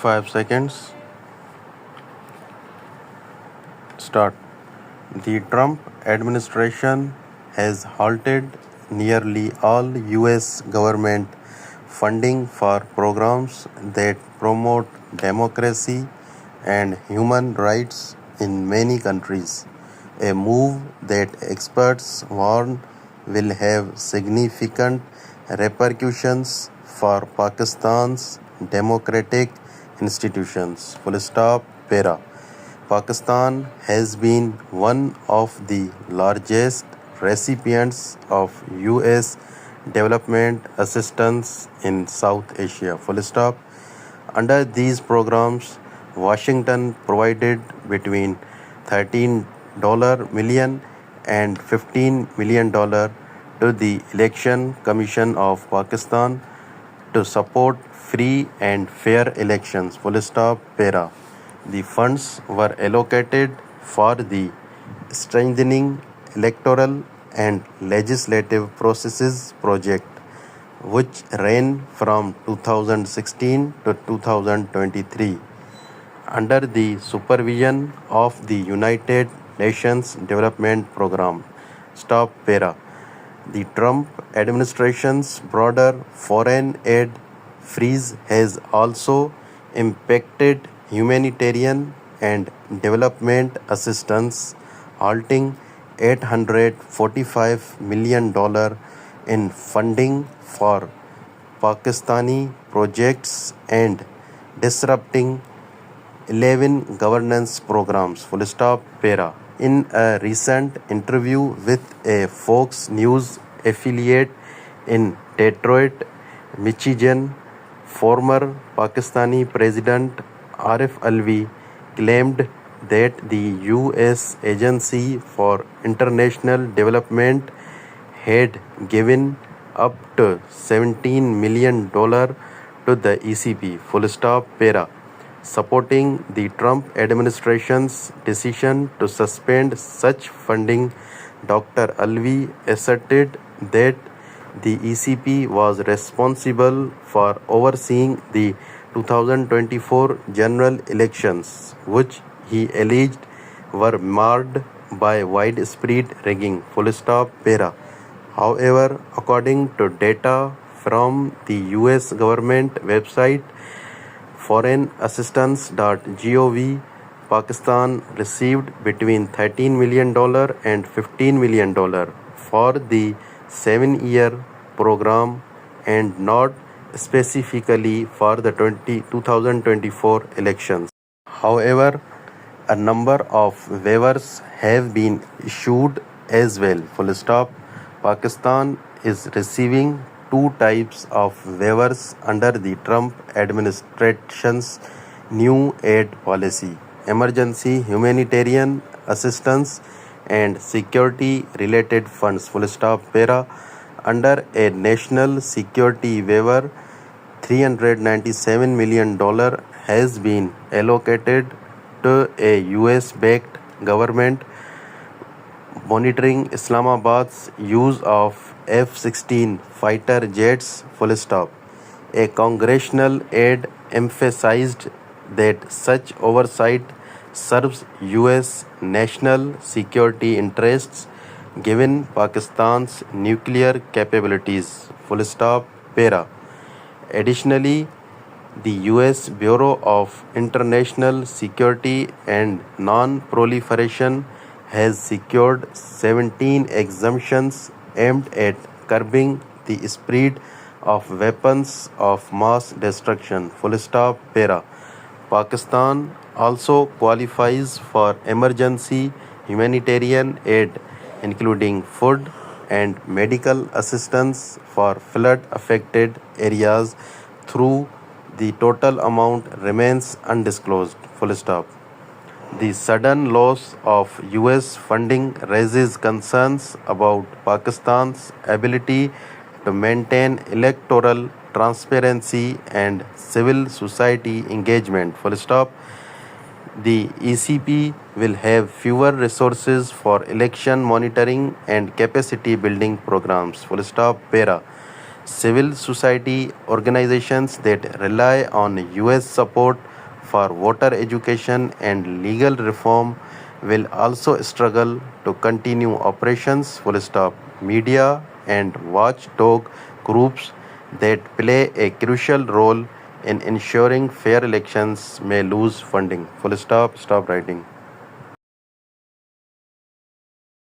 5 seconds. Start. The Trump administration has halted nearly all US government funding for programs that promote democracy and human rights in many countries, a move that experts warn will have significant repercussions for Pakistan's democratic institutions. Full stop. Para. Pakistan has been one of the largest recipients of US development assistance in South Asia. Full stop. Under these programs, Washington provided between $13 million and $15 million to the Election Commission of Pakistan to support free and fair elections. Full stop. Para. The funds were allocated for the strengthening electoral and legislative processes project, which ran from 2016 to 2023 under the supervision of the United Nations Development Program. Stop. Para. The Trump administration's broader foreign aid freeze has also impacted humanitarian and development assistance, halting $845 million in funding for Pakistani projects and disrupting 11 governance programs. Full stop. Para. In a recent interview with a Fox News affiliate in Detroit, Michigan, former Pakistani President Arif Alvi claimed that the U.S. Agency for International Development had given up to $17 million to the ECP. Full stop. Para. Supporting the Trump administration's decision to suspend such funding, Dr. Alvi asserted that the ECP was responsible for overseeing the 2024 general elections, which he alleged were marred by widespread rigging. Full stop. Para. However, according to data from the US government website foreignassistance.gov, Pakistan received between $13 million and $15 million for the 7-year program and not specifically for the 2024 elections. However, a number of waivers have been issued as well. Full stop. Pakistan is receiving two types of waivers under the Trump administration's new aid policy: emergency humanitarian assistance and security related funds. Full stop. Para. Under a national security waiver, $397 million has been allocated to a US-backed government monitoring Islamabad's use of F-16 fighter jets. Full stop. A congressional aide emphasized that such oversight serves US national security interests given Pakistan's nuclear capabilities. Full stop. Para. Additionally, the US Bureau of International Security and Non-Proliferation has secured 17 exemptions aimed at curbing the spread of weapons of mass destruction. Full stop. Para. Pakistan also qualifies for emergency humanitarian aid, including food and medical assistance for flood-affected areas, through the total amount remains undisclosed. Full stop. The sudden loss of US funding raises concerns about Pakistan's ability to maintain electoral transparency and civil society engagement. Full stop. The ECP will have fewer resources for election monitoring and capacity building programs. Full stop. Para. Civil society organizations that rely on US support for voter education and legal reform will also struggle to continue operations. Full stop. Media and watchdog groups that play a crucial role in ensuring fair elections may lose funding. Full stop. Stop writing.